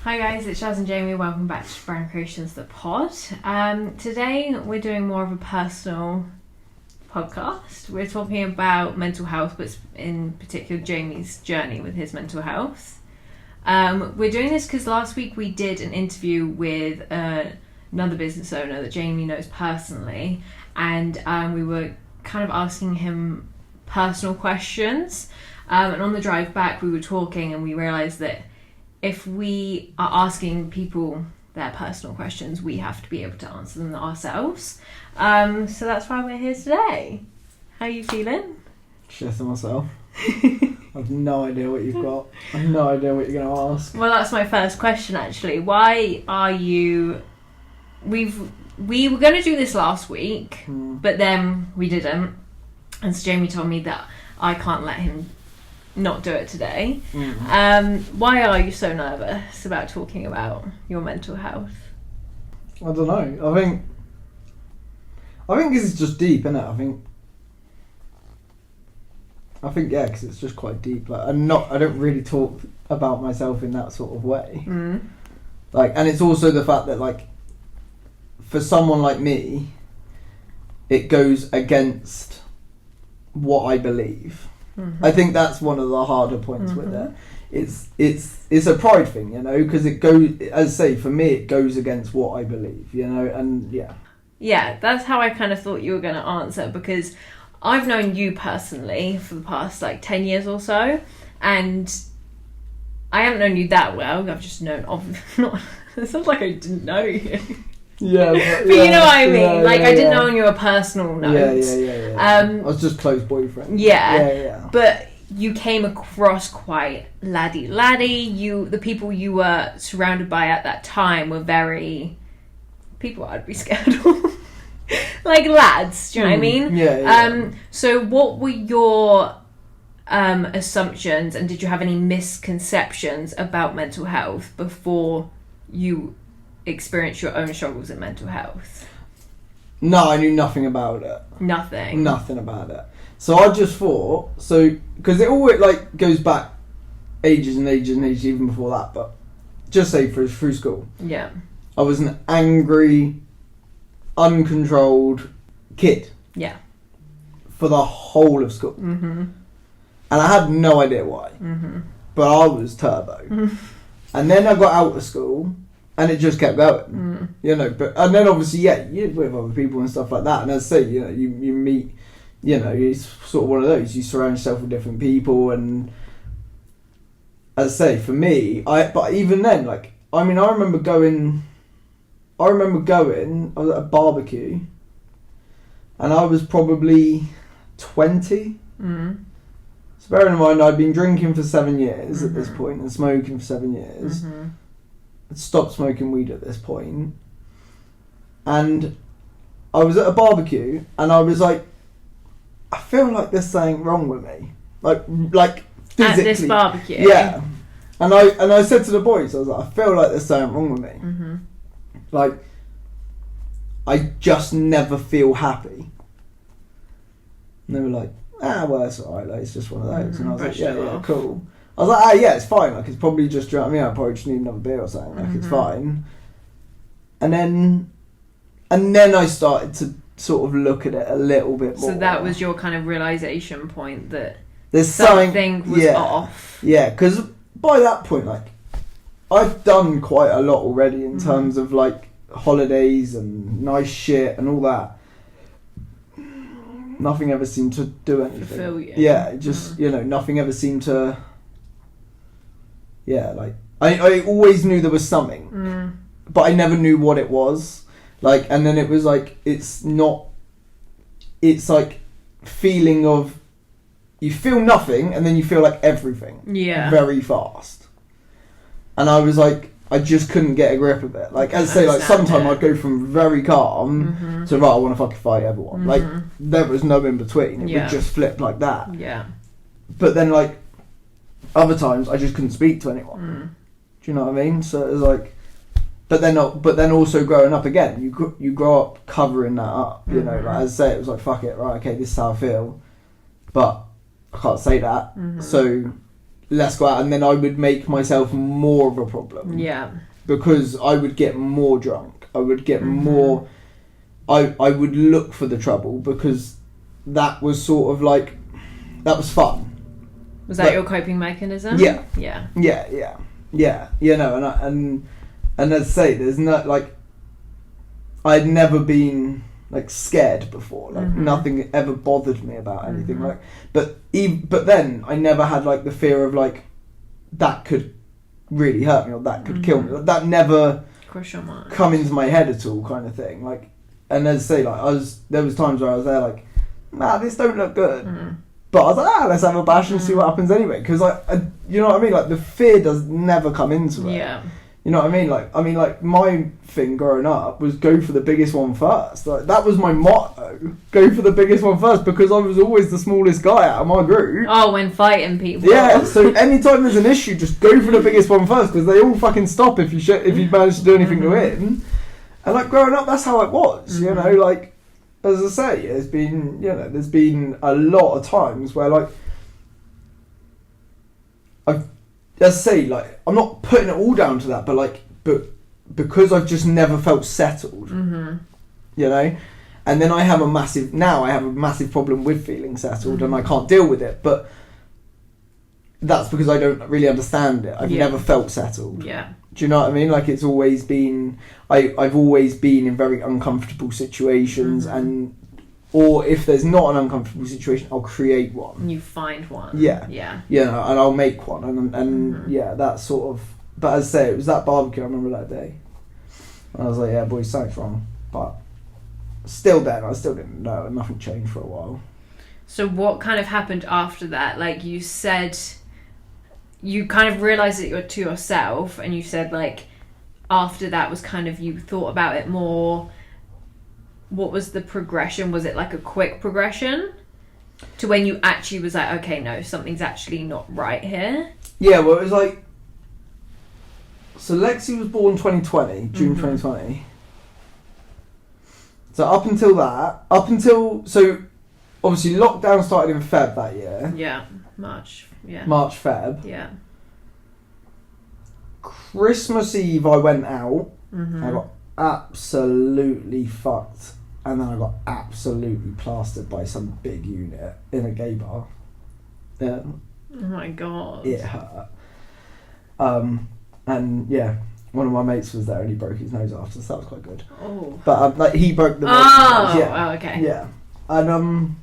Hi guys, it's Jazz and Jamie. Welcome back to Brand Creations, the pod. Today we're doing more of a personal podcast. We're talking about mental health, but in particular Jamie's journey with his mental health. We're doing this because last week we did an interview with another business owner that Jamie knows personally, and we were kind of asking him personal questions. And on the drive back we were talking and we realised that if we are asking people their personal questions, we have to be able to answer them ourselves. So that's why we're here today. How are you feeling? Shitting myself. I've no idea what you've got. I've no idea what you're going to ask. Well, that's my first question, actually. Why are you... We were going to do this last week, but then we didn't. And so Jamie told me that I can't let him not do it today. Why are you so nervous about talking about your mental health? I don't know. I think this is just deep, isn't it? I think yeah, because it's just quite deep. Like I don't really talk about myself in that sort of way. Like, and it's also the fact that like for someone like me, it goes against what I believe. I think that's one of the harder points with it. It's a pride thing, you know, because it goes, as I say, for me, it goes against what I believe, you know, and yeah. Yeah, that's how I kind of thought you were going to answer, because I've known you personally for the past like 10 years or so, and I haven't known you that well. I've just known it sounds like I didn't know you. Yeah, but you know what I mean. I didn't know on your personal note. Yeah. I was just close boyfriend. Yeah. But you came across quite laddie. The people you were surrounded by at that time were very people I'd be scared of. Like lads, do you know what I mean? Yeah. So what were your assumptions, and did you have any misconceptions about mental health before you experience your own struggles in mental health? No, I knew nothing about it. Nothing about it. So I just thought, because it all like goes back ages and ages and ages even before that, but just say through school. Yeah. I was an angry, uncontrolled kid. Yeah. For the whole of school. And I had no idea why. But I was turbo. And then I got out of school. And it just kept going, you know. And then obviously, yeah, you're with other people and stuff like that. And as I say, you know, you meet, you know, it's sort of one of those. You surround yourself with different people, and as I say, for me, but even then, like, I mean, I remember going. I was at a barbecue, and I was probably 20. So bearing in mind, I'd been drinking for 7 years at this point and smoking for 7 years. I'd stopped smoking weed at this point, and I was at a barbecue, and I was like, I feel like there's something wrong with me, like physically. At this barbecue, yeah. And I said to the boys, I was like, I feel like there's something wrong with me. Like, I just never feel happy. And they were like, well, it's alright, like, it's just one of those. And I was like, yeah, cool. I was like, yeah, it's fine. Like, it's probably just, do you know what I mean? I probably just need another beer or something. Like, it's fine. And then I started to sort of look at it a little bit more. So that was your kind of realisation point that there's something was off. Yeah, because by that point, like, I've done quite a lot already in terms of, like, holidays and nice shit and all that. Nothing ever seemed to do anything. Fulfill you. Yeah, just, you know, nothing ever seemed to... Yeah, like, I always knew there was something, but I never knew what it was. Like, and then it was like, it's like feeling of, you feel nothing and then you feel like everything. Yeah. Very fast. And I was like, I just couldn't get a grip of it. Like, as I say, like, sometimes I'd go from very calm to, right, I want to fucking fight everyone. Like, there was no in between. It would just flip like that. Yeah. But then, like, other times I just couldn't speak to anyone. Do you know what I mean? So it was like, but then also growing up again, you grow up covering that up. You know, like, as I say, it was like, fuck it, right? Okay, this is how I feel, but I can't say that. So let's go out, and then I would make myself more of a problem. Yeah. Because I would get more drunk. I would get more... I would look for the trouble because that was sort of like... That was fun. Was that your coping mechanism? Yeah. Yeah. Yeah. You know, and as I say, there's not like... I'd never been like scared before. Like nothing ever bothered me about anything. Like, but then I never had like the fear of like that could really hurt me or that could kill me. Like, that never Cross your mind. come into my head at all, kind of thing. Like, and as I say, like there was times where I was there like, man, this don't look good. But I was like, let's have a bash and see what happens anyway. Because like, you know what I mean? Like the fear does never come into it. Yeah. You know what I mean? Like my thing growing up was go for the biggest one first. Like that was my motto: go for the biggest one first, because I was always the smallest guy out of my group. Oh, when fighting people. Yeah. So anytime there's an issue, just go for the biggest one first, because they all fucking stop if you manage to do anything to win. And like growing up, that's how it was. You know, like as I say, there's been a lot of times where like let's say, like, I'm not putting it all down to that, but because I've just never felt settled, you know, and then I have a massive problem with feeling settled, and I can't deal with it, but that's because I don't really understand it. I've never felt settled. Yeah. Do you know what I mean? Like, it's always been, I've always been in very uncomfortable situations, or if there's not an uncomfortable situation, I'll create one. You find one. Yeah. Yeah. You know, and I'll make one. And yeah, that sort of... But as I say, it was that barbecue, I remember that day. And I was like, yeah, boys, something's wrong. But still then, I still didn't know. And nothing changed for a while. So what kind of happened after that? Like, you said... You kind of realised that you're to yourself, and you said, like, after that was kind of... You thought about it more... What was the progression? Was it like a quick progression to when you actually was like, okay, no, something's actually not right here? Yeah, well, it was like... So Lexi was born 2020, June 2020. So up until that, so obviously lockdown started in Feb that year. Yeah, March, Feb. Yeah. Christmas Eve I went out. I got absolutely fucked. And then I got absolutely plastered by some big unit in a gay bar. Yeah. Oh my god. It hurt. And yeah, one of my mates was there and he broke his nose after, so that was quite good. Oh. But like he broke the nose. Oh, okay. Yeah. And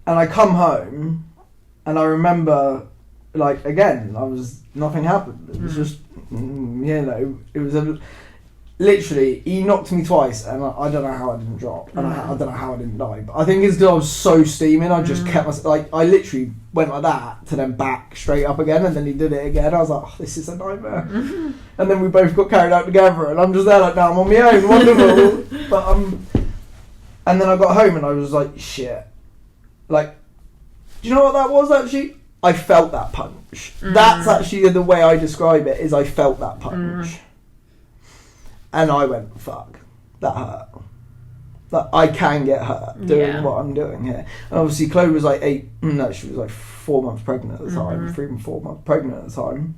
I come home and I remember, like, again, nothing happened. It was just, you know, it was literally, he knocked me twice, and I don't know how I didn't drop, and I don't know how I didn't die. But I think it's because I was so steaming, I just kept myself, like, I literally went like that to then back straight up again, and then he did it again. I was like, oh, this is a nightmare. And then we both got carried out together, and I'm just there like, now I'm on my own, wonderful. But and then I got home, and I was like, shit. Like, do you know what that was actually? I felt that punch. That's actually the way I describe it, is I felt that punch. And I went, fuck, that hurt. That I can get hurt doing what I'm doing here. And obviously Chloe was like she was like 4 months pregnant at the time, 3 and 4 months pregnant at the time.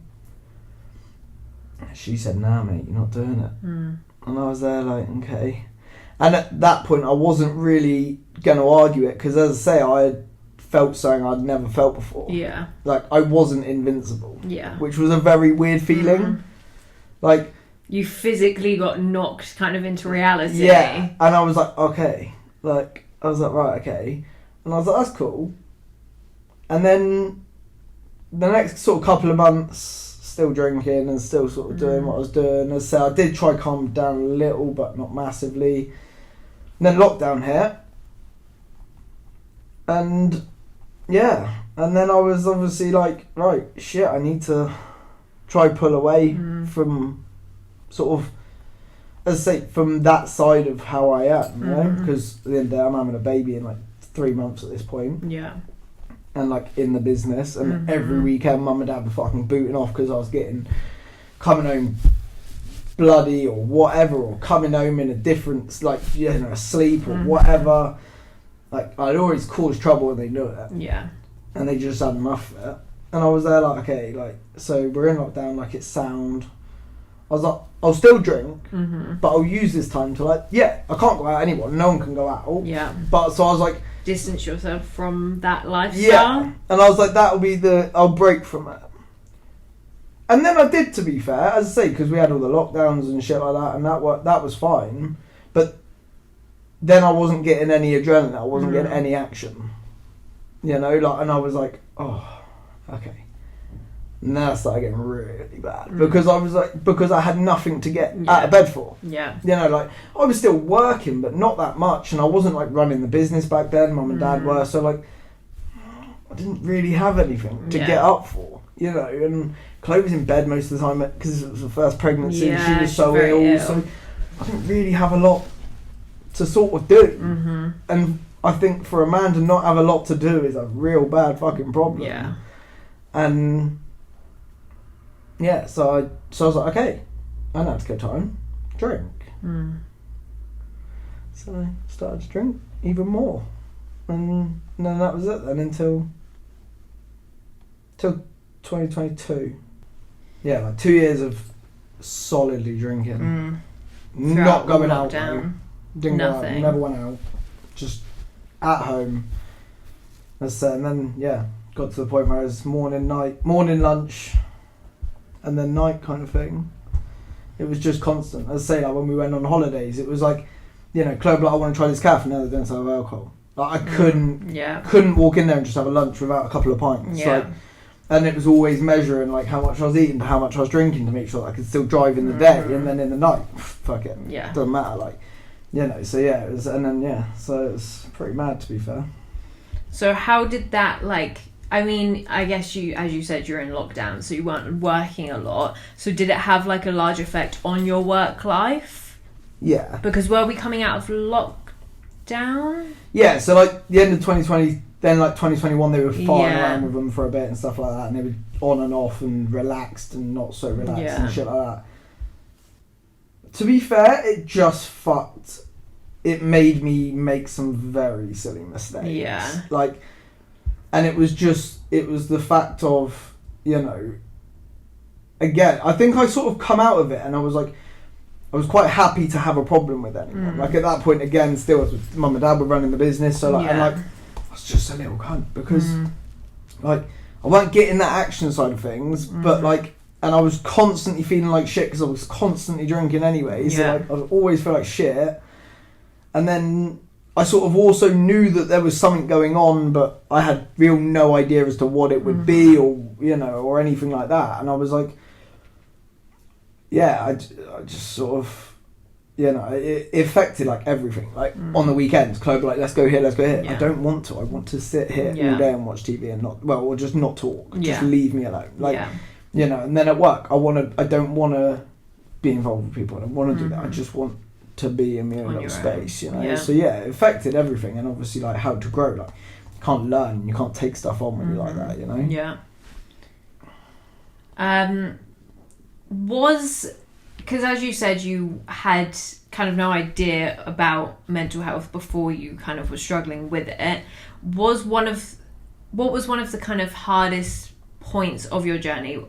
She said, nah mate, you're not doing it. And I was there like, okay. And at that point I wasn't really going to argue it, because as I say, I had felt something I'd never felt before. Yeah. Like, I wasn't invincible. Yeah. Which was a very weird feeling. Like... You physically got knocked kind of into reality. Yeah, and I was like, okay. Like, I was like, right, okay. And I was like, that's cool. And then the next sort of couple of months, still drinking and still sort of doing what I was doing. As I said, I did try to calm down a little, but not massively. And then lockdown hit. And, yeah. And then I was obviously like, right, shit, I need to try pull away from... sort of, as I say, from that side of how I am, you know, because at the end of the day I'm having a baby in like 3 months at this point. Yeah. And like in the business, and every weekend mum and dad were fucking booting off because I was coming home bloody or whatever, or coming home in a different, like, you know, asleep or whatever. Like, I'd always cause trouble and they knew it. Yeah. and they just had enough of it. And I was there like, okay, like, so we're in lockdown, like, it's sound. I was like, I'll still drink, but I'll use this time to, like, I can't go out anymore, no one can go out. Yeah. But, so I was like... Distance yourself from that lifestyle. Yeah. And I was like, that'll be I'll break from it. And then I did, to be fair, as I say, because we had all the lockdowns and shit like that, and that was fine. But then I wasn't getting any adrenaline, I wasn't getting any action. You know, like, and I was like, oh, okay. And then I started getting really bad because I was like, because I had nothing to get out of bed for. Yeah. You know, like, I was still working, but not that much, and I wasn't like running the business back then. Mum and Dad were, so like, I didn't really have anything to get up for. You know, and Chloe was in bed most of the time because it was her first pregnancy. Yeah, she was so ill, so I didn't really have a lot to sort of do. And I think for a man to not have a lot to do is a real bad fucking problem. Yeah. And yeah, so I was like, okay, I know it's go time, drink. So I started to drink even more, and then that was it. Then until 2022, yeah, like 2 years of solidly drinking, not going out. Down. Didn't go out, Nothing. never went out, just at home. And then got to the point where it was morning, lunch, and then night kind of thing. It was just constant. As I say, like when we went on holidays, it was like, you know, Chloe, like, I want to try this cafe. No, they don't serve alcohol. Like I couldn't walk in there and just have a lunch without a couple of pints. Yeah. Like, and it was always measuring like how much I was eating, how much I was drinking to make sure that I could still drive in the day, and then in the night, fuck it, doesn't matter. Like, you know, so yeah, it was, and then so it was pretty mad, to be fair. So how did that, like, I mean, I guess you, as you said, you're in lockdown, so you weren't working a lot. So did it have like a large effect on your work life? Yeah. Because were we coming out of lockdown? Yeah, so like the end of 2020, then like 2021, they were farting around with them for a bit and stuff like that, and they were on and off and relaxed and not so relaxed and shit like that. To be fair, it just fucked. It made me make some very silly mistakes. Yeah. Like, and it was the fact of, you know, again, I think I sort of come out of it and I was like, I was quite happy to have a problem with anyone. Like at that point, again, still Mum and Dad were running the business, so like, and like, I was just a little cunt because, like, I weren't getting that action side of things, but like, and I was constantly feeling like shit because I was constantly drinking anyway. So like, I always felt like shit. And then I sort of also knew that there was something going on, but I had real no idea as to what it would be, or, you know, or anything like that. And I was like, I just sort of, you know, it affected like everything. Like on the weekends, Chloe would be like, let's go here. I don't want to. I want to sit here all day and watch TV and not, well, or just not talk. Just leave me alone. Like, you know, and then at work, I don't want to be involved with people. I don't want to do that. I just want to be in my own little space, you know. So it affected everything, and obviously like how to grow. Like, you can't learn, you can't take stuff on when you're like that, you know. Because as you said, you had kind of no idea about mental health before you kind of were struggling with it. What was one of the kind of hardest points of your journey,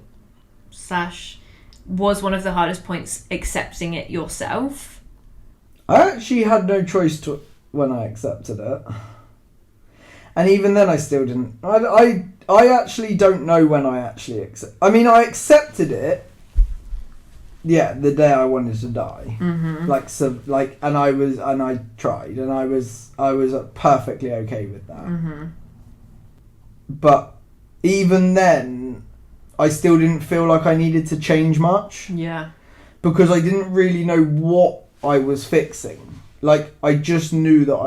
was one of the hardest points accepting it yourself? I actually had no choice when I accepted it, and even then I still didn't. I actually don't know when I actually I mean, I accepted it. Yeah, the day I wanted to die, like so, like, and I tried, and I was perfectly okay with that. But even then, I still didn't feel like I needed to change much. Yeah, because I didn't really know what I was fixing. Like, I just knew that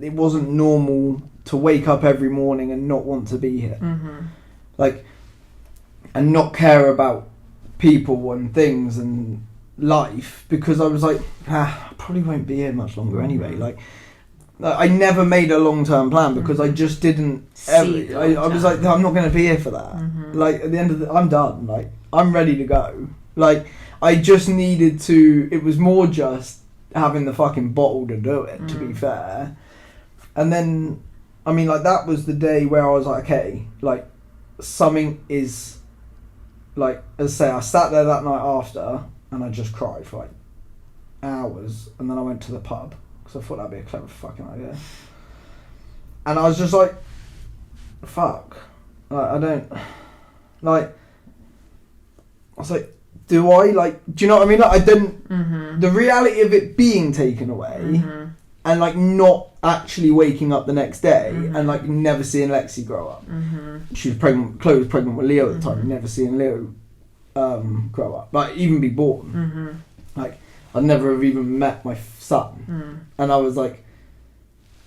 it wasn't normal to wake up every morning and not want to be here. Like, and not care about people and things and life, because I was like, I probably won't be here much longer anyway. Like, I never made a long-term plan because I just didn't ever. I was like, I'm not going to be here for that. Like, at the end of I'm done. Like, I'm ready to go. Like, I just needed to. It was more just having the fucking bottle to do it, to be fair. And then I mean, like, that was the day where I was like, okay, like, something is, like, as I say, I sat there that night after, and I just cried for, like, hours, and then I went to the pub, because I thought that'd be a clever fucking idea. And I was just like, fuck. Like, I don't, like, I was like, do I, like, do you know what I mean? Like, I didn't, the reality of it being taken away, and, like, not actually waking up the next day, and, like, never seeing Lexi grow up. She was pregnant, Chloe was pregnant with Leo at the time, never seeing Leo grow up, like, even be born. Like, I'd never have even met my son. And I was like,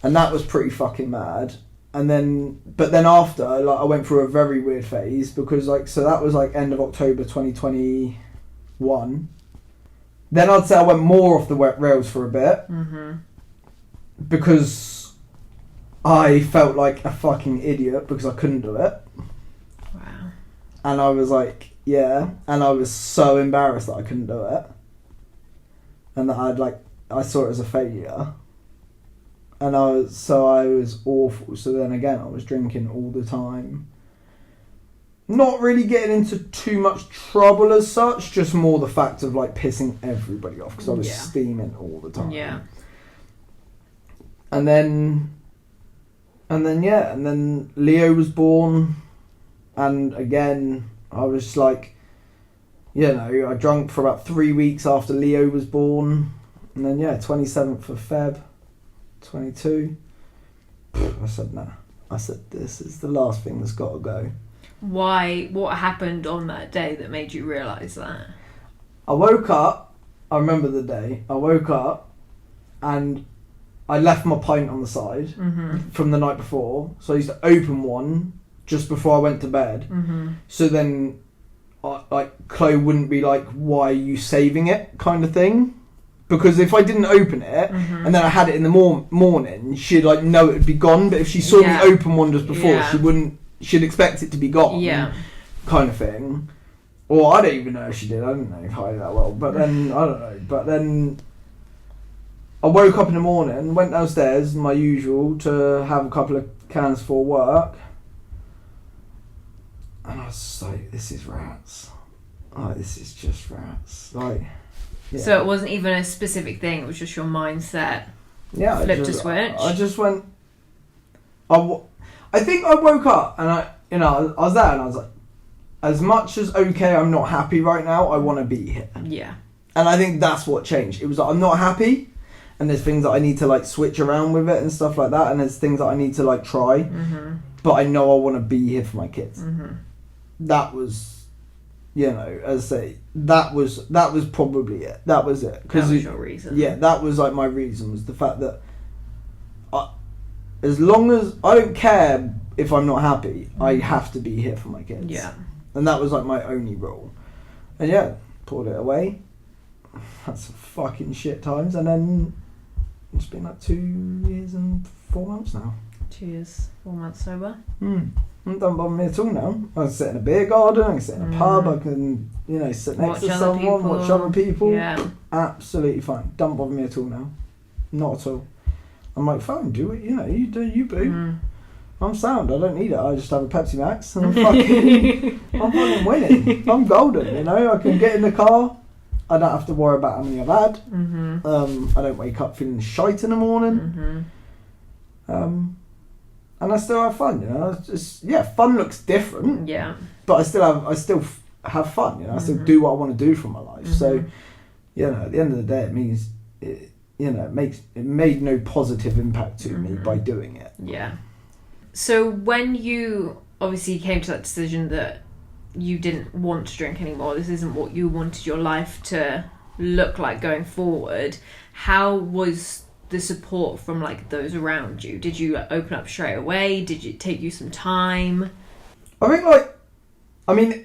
and that was pretty fucking mad. And then, but then after, like, I went through a very weird phase, because, like, so that was, like, end of October 2021. Then I'd say I went more off the wet rails for a bit, because I felt like a fucking idiot because I couldn't do it. Wow. And I was like, yeah, and I was so embarrassed that I couldn't do it, and that I saw it as a failure. And I was awful. So then again, I was drinking all the time. Not really getting into too much trouble as such, just more the fact of, like, pissing everybody off, because I was steaming all the time. Yeah. And then Leo was born, and again, I was like, you know, I drank for about 3 weeks after Leo was born, and then 27th of Feb. 22. I said, nah. I said, this is the last thing that's got to go. Why? What happened on that day that made you realise that? I woke up, I remember the day, I woke up and I left my pint on the side from the night before. So I used to open one just before I went to bed. So then, like, Chloe wouldn't be like, why are you saving it, kind of thing. Because if I didn't open it, and then I had it in the morning, she'd, like, know it would be gone. But if she saw me open one just before, she'd expect it to be gone, kind of thing. Or I don't even know if she did. I don't know Kylie that well. But then, I don't know. But then I woke up in the morning, went downstairs, my usual, to have a couple of cans for work. And I was just like, this is rats. Like, this is just rats. Like... Yeah. So it wasn't even a specific thing, it was just your mindset. Yeah, flipped a switch. I just went. I think I woke up and I was there and I was like, as much as okay, I'm not happy right now, I want to be here. Yeah. And I think that's what changed. It was like, I'm not happy, and there's things that I need to, like, switch around with it and stuff like that, and there's things that I need to, like, try. But I know I want to be here for my kids. That was. You know, as I say, that was probably it. That was it. That was your reason. Yeah, that was, like, my reason, was the fact that as long as I don't care if I'm not happy, I have to be here for my kids. Yeah. And that was, like, my only rule. And pulled it away. Had some fucking shit times, and then it's been like 2 years and 4 months now. 2 years, 4 months sober. It doesn't bother me at all now. I can sit in a beer garden, I can sit in a pub, I can, sit next to someone, watch other people. Yeah. Absolutely fine. Doesn't bother me at all now. Not at all. I'm like, fine, do it, you do you, boo. I'm sound, I don't need it. I just have a Pepsi Max and I'm fucking winning. I'm golden, I can get in the car. I don't have to worry about how many I've had. I don't wake up feeling shite in the morning. And I still have fun, It's just, fun looks different. Yeah. But I still have fun, I still do what I want to do for my life. So, at the end of the day, it means, it made no positive impact to me by doing it. Yeah. So when you obviously came to that decision that you didn't want to drink anymore, this isn't what you wanted your life to look like going forward, how was the support from, like, those around you? Did you open up straight away? Did it take you some time? I think,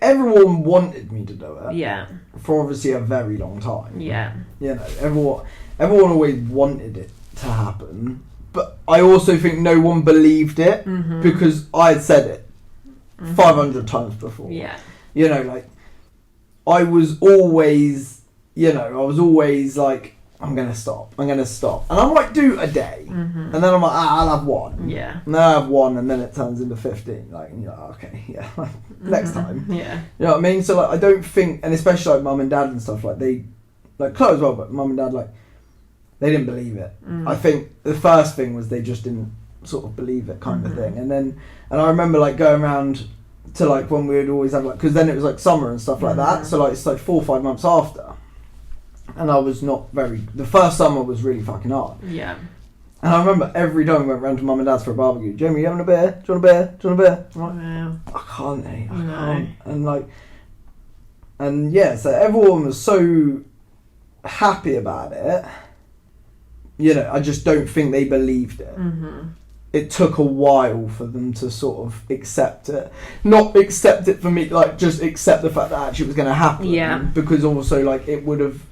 everyone wanted me to do it. Yeah. For obviously a very long time. Yeah. Everyone always wanted it to happen. But I also think no one believed it because I had said it 500 times before. Yeah. I was always, like, I'm going to stop. And I might do a day. And then I'm like, I'll have one. Yeah. And then I have one, and then it turns into 15. Like, and you're like, okay, yeah, like, next time. Yeah. You know what I mean? So, like, I don't think, and especially, like, mum and dad and stuff, like, they, like, Chloe as well, but mum and dad, like, they didn't believe it. I think the first thing was they just didn't sort of believe it kind of thing. And I remember, like, going around to, like, when we would always have, like, because then it was, like, summer and stuff like that. So, like, it's, like, 4 or 5 months after. And I was not the first summer was really fucking hard. Yeah. And I remember every time we went round to mum and dad's for a barbecue, Jamie, you having a beer? Do you want a beer? Do you want a beer? I'm like, Wow. I can't, I can't. And like, and yeah, so everyone was so happy about it. You know, I just don't think they believed it. It took a while for them to sort of accept it. Not accept it for me, like just accept the fact that actually it was going to happen. Yeah. Because also, like, it would have,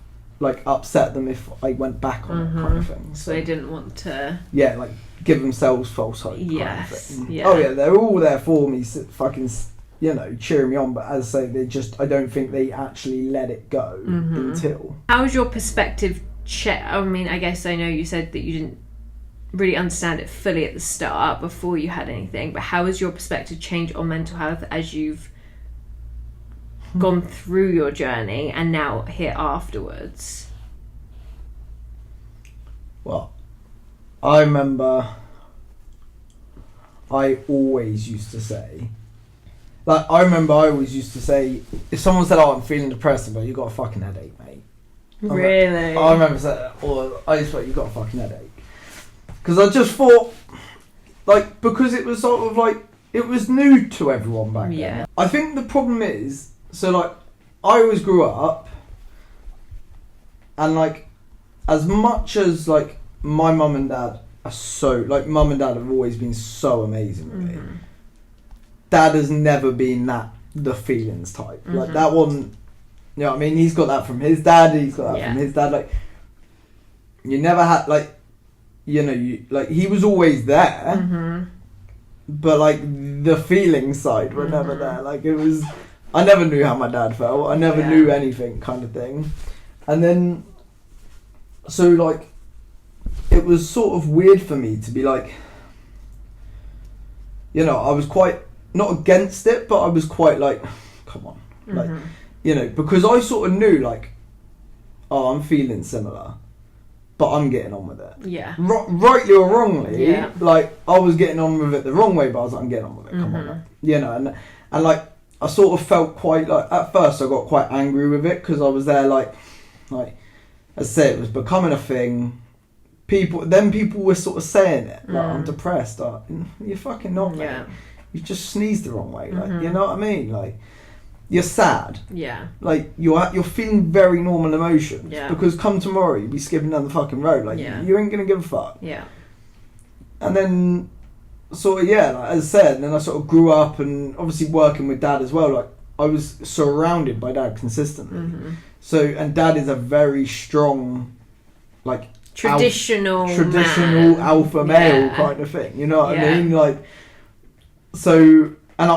like, upset them if I went back on it kind of thing. So they didn't want to... Yeah, like, give themselves false hope kind of Yes. thing. Yeah. Oh, yeah, they're all there for me, fucking, you know, cheering me on. But as I say, I don't think they actually let it go until... How was your perspective I mean, I guess I know you said that you didn't really understand it fully at the start before you had anything, but how has your perspective changed on mental health as you've gone through your journey and now here afterwards? Well, I remember I always used to say, like, if someone said, oh, I'm feeling depressed, but you got a fucking headache, mate. Really? I remember saying, or I just thought, you got a fucking headache. Because I just thought, like, because it was sort of like, it was new to everyone back then. I think the problem is, so, like, I always grew up, and, like, as much as, like, my mum and dad are so, like, mum and dad have always been so amazing with me. Dad has never been the feelings type. Like, that one, you know what I mean? He's got that from his dad, he's got that from his dad. Like, you never had, like, you know, like, he was always there, but, like, the feeling side were never there. Like, it was, I never knew how my dad felt. I never knew anything kind of thing. And then, so, like, it was sort of weird for me to be like, you know, I was quite, not against it, but I was quite like, come on. Like, you know, because I sort of knew, like, oh, I'm feeling similar, but I'm getting on with it. Yeah. Rightly or wrongly, like, I was getting on with it the wrong way, but I was like, I'm getting on with it, come on, man. You know, and like, I sort of felt quite, like, at first I got quite angry with it, because I was there, like, as I said, it was becoming a thing. People were sort of saying it, like, I'm depressed. You're fucking not, man. You just sneezed the wrong way, like, you know what I mean? Like, you're sad. Yeah. Like, you're feeling very normal emotions. Yeah. Because come tomorrow, you'll be skipping down the fucking road. Like, you ain't gonna give a fuck. Yeah. And then, sort of, like, as I said, and then I sort of grew up, and obviously working with dad as well, like, I was surrounded by dad consistently. So, and dad is a very strong, like, traditional alpha male kind of thing. You know what I mean? Like, so, and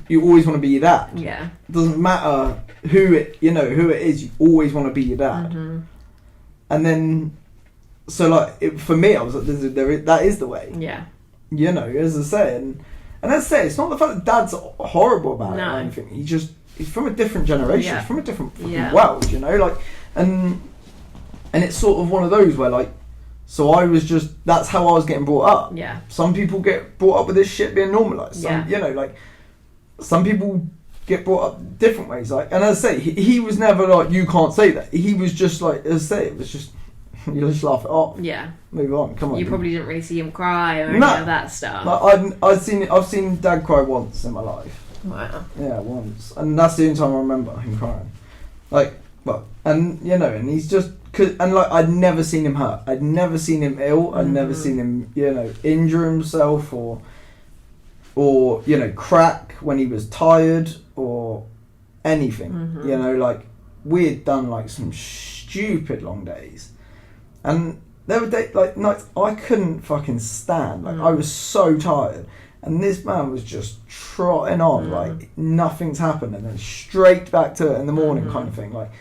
you always want to be your dad. Yeah. It doesn't matter who it is, you always want to be your dad. And then, so, like, for me, I was like, that is the way. Yeah. You know, as I say, and as I say, it's not the fact that dad's horrible about it or anything. He's from a different generation. He's from a different world, you know, like, and it's sort of one of those where, like, so I was just, that's how I was getting brought up. Yeah. Some people get brought up with this shit being normalised. You know, like, some people get brought up different ways. Like, and as I say, he was never like, you can't say that. He was just like, as I say, it was just, you just laugh it off. Yeah. Move on, come on. You probably didn't really see him cry or any of that stuff. Like, I've seen dad cry once in my life. Wow. Yeah, once. And that's the only time I remember him crying. Like, well, and, you know, and he's just, and, like, I'd never seen him hurt. I'd never seen him ill. I'd never seen him, you know, injure himself or, you know, crack when he was tired or anything. You know, like, we had done, like, some stupid long days. And there were days, like, nights I couldn't fucking stand. Like, I was so tired. And this man was just trotting on, like, nothing's happened. And then straight back to it in the morning kind of thing. Like,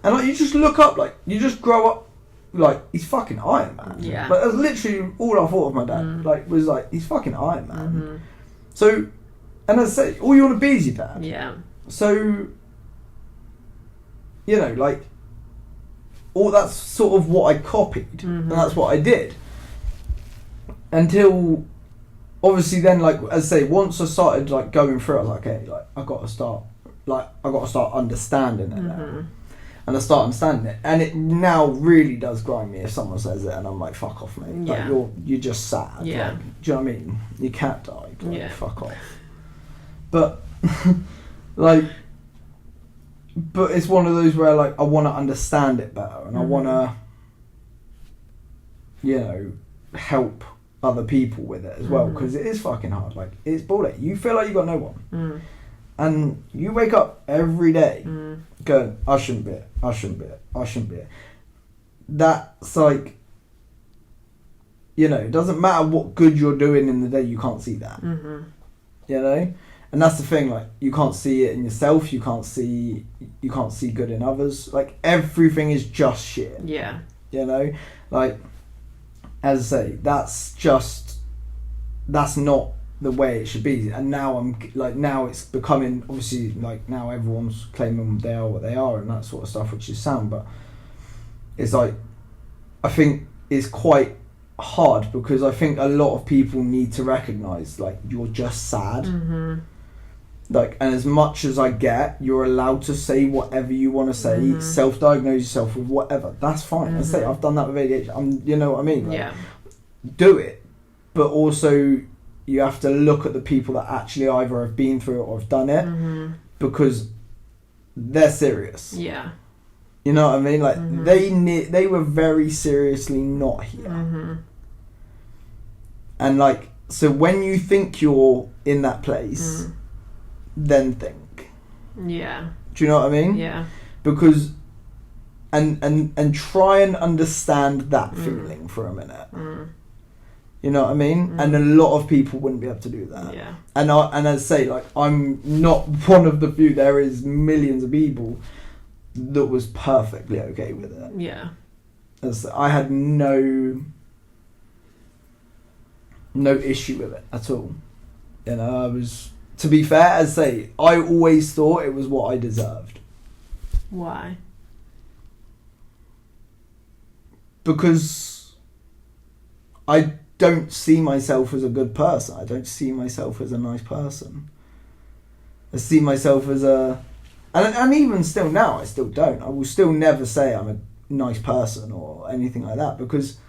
and, like, you just look up, like, you just grow up like, he's fucking Iron Man. Yeah. Like, that's literally all I thought of my dad. Like, was like, he's fucking Iron Man. So, and as I say, all you want to be is your dad. Yeah. So, you know, like, all that's sort of what I copied, and that's what I did. Until, obviously, then, like, as I say, once I started like going through it, I was like, okay, like, I got to start understanding it now. And I start understanding it, and it now really does grind me if someone says it, and I'm like, fuck off, mate. Yeah. Like, you're just sad. Yeah. Like, do you know what I mean? Your cat died. Like, Yeah. fuck off. But, like, but it's one of those where, like, I want to understand it better, and I want to, you know, help other people with it as well, because it is fucking hard. Like, it's bullet. You feel like you got no one. And you wake up every day going, I shouldn't be it, I shouldn't be it, I shouldn't be it. That's like, you know, it doesn't matter what good you're doing in the day, you can't see that. You know? And that's the thing, like, you can't see it in yourself, you can't see good in others. Like, everything is just shit. Yeah. You know? Like, as I say, that's not the way it should be. And now now it's becoming, obviously, like, now everyone's claiming they are what they are and that sort of stuff, which is sound, but it's like, I think it's quite hard, because I think a lot of people need to recognise, like, you're just sad. Like, and as much as I get, you're allowed to say whatever you want to say, self-diagnose yourself with whatever, that's fine. I say, I've done that with ADHD, you know what I mean? Like, Yeah. do it, but also you have to look at the people that actually either have been through it or have done it, because they're serious. Yeah. You know what I mean? Like, they were very seriously not here. And, like, so when you think you're in that place, then think. Yeah. Do you know what I mean? Yeah. Because and try and understand that feeling for a minute. You know what I mean? And a lot of people wouldn't be able to do that. Yeah. And as I say, like, I'm not one of the few. There is millions of people that was perfectly okay with it. Yeah. As I had no issue with it at all. You know, I was, to be fair, as I say, I always thought it was what I deserved. Why? Because I don't see myself as a good person. I don't see myself as a nice person. I see myself as a... And even still now, I still don't. I will still never say I'm a nice person or anything like that, because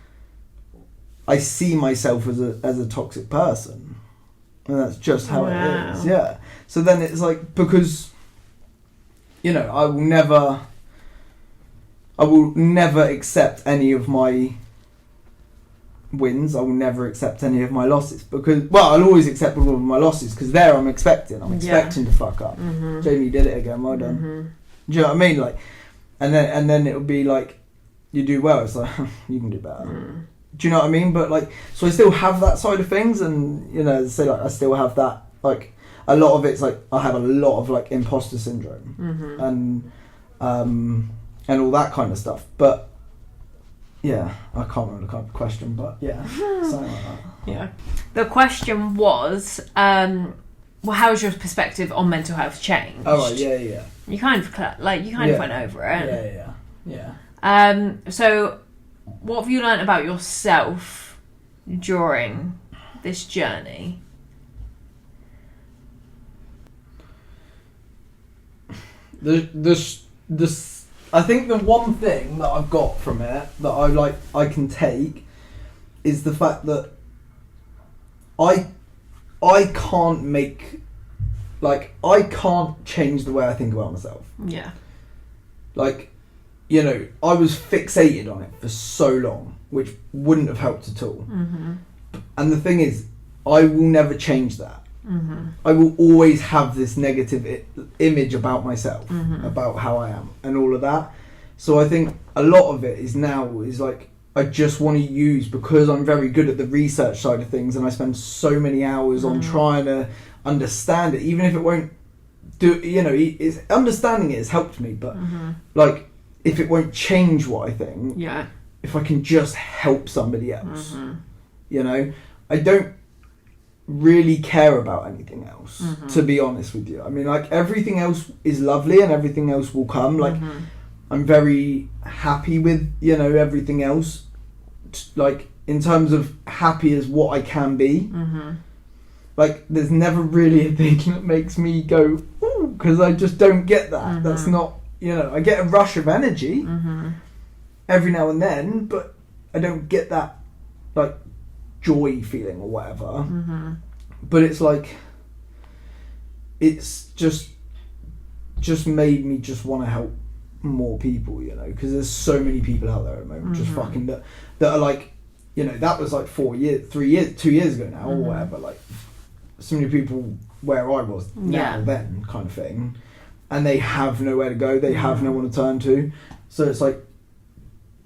I see myself as a toxic person. And that's just how it is. Yeah. So then it's like, because, you know, I will never accept any of my wins. I will never accept any of my losses, because, well, I'll always accept all of my losses, because there I'm expecting to fuck up. Jamie did it again, well done. Do you know what I mean? Like, and then it'll be like, you do well, it's like, you can do better. Do you know what I mean? But, like, so I still have that side of things, and, you know, say, like, I still have that, like, a lot of it's like, I have a lot of, like, imposter syndrome and all that kind of stuff. But yeah, I can't remember the question, but yeah, something like that. Yeah. The question was, well, how's your perspective on mental health changed? Oh, right, yeah. You kind of went over it. Yeah. So, what have you learnt about yourself during this journey? I think the one thing that I've got from it that I can take is the fact that I can't make, like, I can't change the way I think about myself. Yeah. Like, you know, I was fixated on it for so long, which wouldn't have helped at all. And the thing is, I will never change that. I will always have this negative image about myself, about how I am and all of that. So I think a lot of it is like, I just want to use, because I'm very good at the research side of things, and I spend so many hours on trying to understand it, even if it won't do, you know, understanding it has helped me, but like, if it won't change what I think, if I can just help somebody else. Mm-hmm. You know, I don't really care about anything else, to be honest with you. I mean, like, everything else is lovely and everything else will come. Like, I'm very happy with, you know, everything else. Like, in terms of happy as what I can be. Like, there's never really a thing that makes me go, ooh, because I just don't get that. That's not, you know, I get a rush of energy every now and then, but I don't get that, like, joy feeling or whatever. But it's like, it's just made me just want to help more people, you know, because there's so many people out there at the moment just fucking that are like, you know, that was like 2 years ago now or whatever, like, so many people where I was now then kind of thing, and they have nowhere to go, they have no one to turn to, so it's like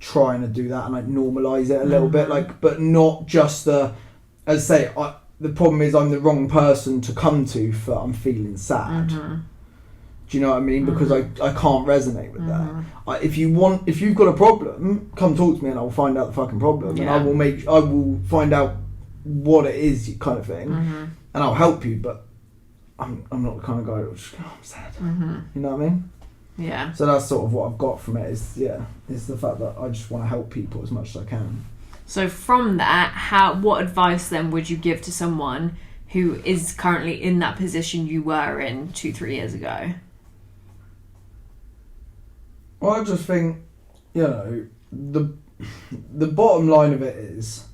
trying to do that and like normalise it a little bit, like, but not just the problem is I'm the wrong person to come to for I'm feeling sad. Do you know what I mean? Because I can't resonate with that. If you've got a problem, come talk to me and I'll find out the fucking problem, and I will find out what it is, kind of thing, and I'll help you. But I'm not the kind of guy that will just go, I'm sad. You know what I mean? Yeah. So that's sort of what I've got from it. Is the fact that I just want to help people as much as I can. So from that, what advice then would you give to someone who is currently in that position you were in 2-3 years ago? Well, I just think, you know, the bottom line of it is,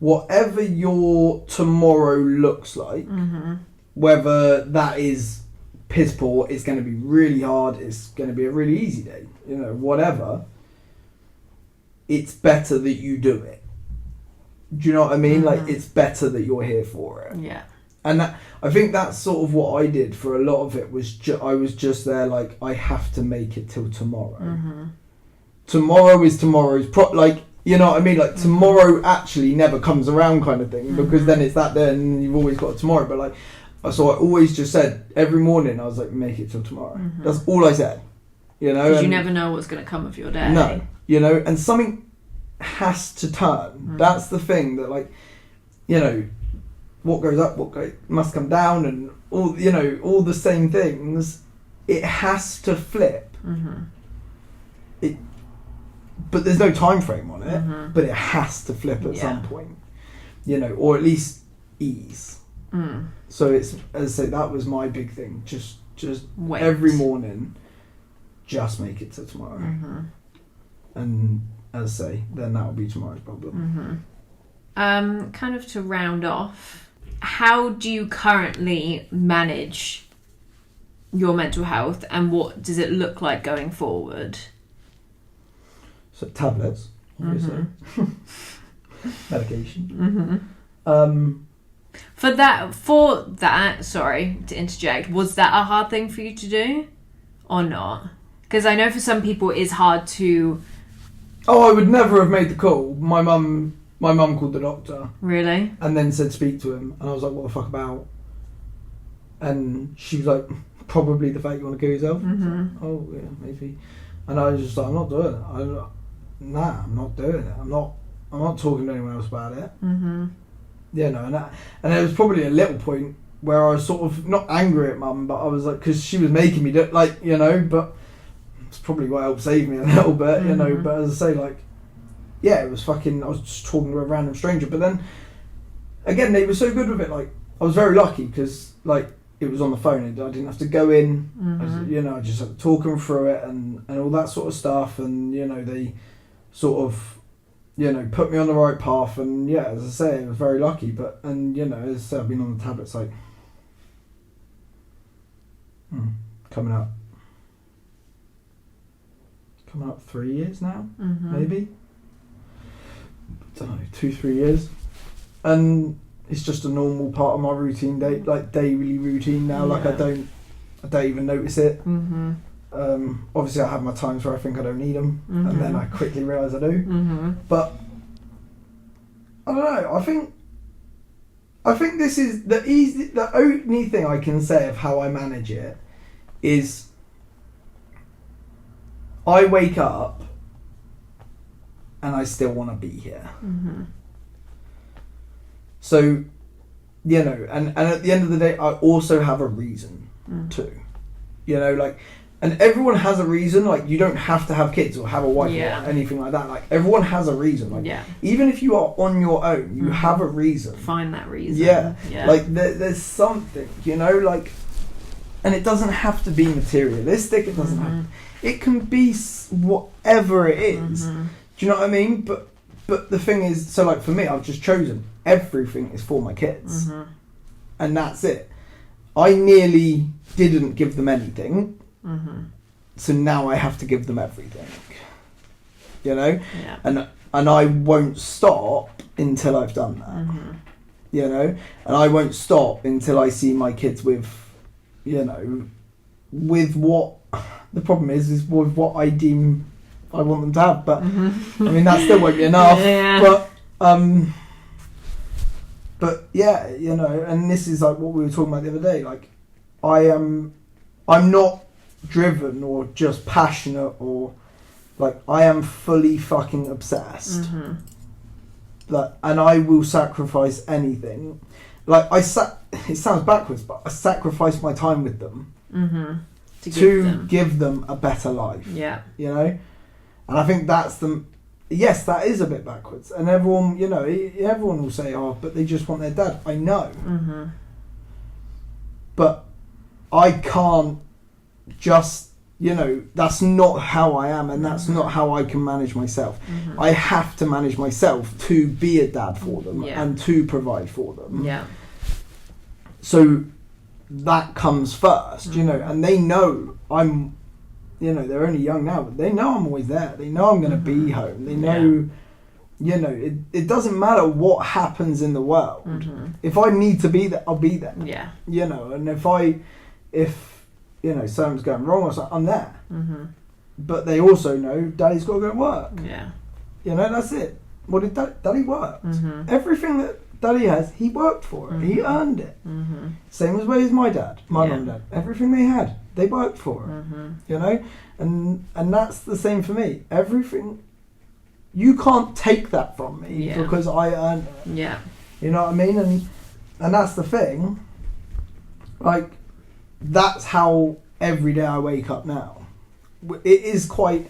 whatever your tomorrow looks like, whether that is piss poor, it's going to be really hard, it's going to be a really easy day, you know, whatever, it's better that you do it. Do you know what I mean? Like, it's better that you're here for it. Yeah. And I think that's sort of what I did for a lot of it, was I was just there like, I have to make it till tomorrow. Tomorrow is tomorrow's like, you know what I mean? Like, tomorrow actually never comes around, kind of thing, because then it's that day and you've always got tomorrow. But like, so I always just said every morning, I was like, make it till tomorrow. That's all I said, you know? Because you never know what's going to come of your day. No, you know, and something has to turn. That's the thing that, like, you know, what goes up, must come down, and all, you know, all the same things. It has to flip. But there's no time frame on it. But it has to flip at some point, you know, or at least ease. So it's, as I say, that was my big thing. Just wait. Every morning, just make it to tomorrow, and as I say, then that will be tomorrow's problem. Kind of to round off, how do you currently manage your mental health, and what does it look like going forward? So tablets, obviously. Medication. For that, sorry to interject, was that a hard thing for you to do or not? Because I know for some people it's hard to... Oh, I would never have made the call. My mum called the doctor. Really? And then said speak to him. And I was like, what the fuck about? And she was like, probably the fact you want to kill yourself. Like, oh, yeah, maybe. And I was just like, I'm not doing it. I'm not doing it. I'm not talking to anyone else about it. You know, and there was probably a little point where I was sort of not angry at mum, but I was like, because she was making me do, like, you know, but it's probably what helped save me a little bit, you know. But as I say, like, yeah, it was fucking, I was just talking to a random stranger. But then again, they were so good with it. Like, I was very lucky because, like, it was on the phone and I didn't have to go in. I just had to talk them through it and all that sort of stuff. And, you know, they sort of, you know, put me on the right path. And yeah, as I say, I was very lucky. But, and, you know, as I say, I've been on the tablets like coming up 3 years now, maybe. I don't know, 2-3 years. And it's just a normal part of my routine, daily routine now. Like, I don't even notice it. Obviously I have my times where I think I don't need them, and then I quickly realise I do. But I don't know, I think this is the only thing I can say of how I manage it is I wake up and I still want to be here. Mm-hmm. So, you know, and at the end of the day, I also have a reason too. You know, like, and everyone has a reason. Like, you don't have to have kids or have a wife or anything like that. Like, everyone has a reason. Like, even if you are on your own, you have a reason. Find that reason. Yeah. Like, there's something, you know, like, and it doesn't have to be materialistic. It doesn't have. It can be whatever it is. Do you know what I mean? But the thing is, so like for me, I've just chosen everything is for my kids, and that's it. I nearly didn't give them anything, so now I have to give them everything. You know, and I won't stop until I've done that. You know, and I won't stop until I see my kids with, you know, with what the problem is with what I deem I want them to have. But I mean, that still won't be enough. But yeah, you know, and this is like what we were talking about the other day. Like, I'm not driven or just passionate, or like, I am fully fucking obsessed. Like, and I will sacrifice anything. Like, it sounds backwards, but I sacrifice my time with them to give them a better life. Yeah, you know, and I think that's the. Yes, that is a bit backwards, and everyone, you know, everyone will say, "Oh, but they just want their dad." I know, but I can't just, you know, that's not how I am, and that's not how I can manage myself. I have to manage myself to be a dad for them and to provide for them. Yeah. So that comes first, you know, and they know I'm. You know, they're only young now, but they know I'm always there. They know I'm going to be home. They know, you know, it doesn't matter what happens in the world. If I need to be there, I'll be there. Yeah. You know, and if you know, something's going wrong or something, I'm there. But they also know Daddy's got to go to work. Yeah. You know, that's it. What did Daddy worked? Everything that Daddy has, he worked for it. He earned it. Same as way as my dad, my mum and dad. Everything they had, they worked for it. You know, and that's the same for me. Everything, you can't take that from me because I earned it. Yeah. You know what I mean? And that's the thing. Like, that's how every day I wake up now. It is quite.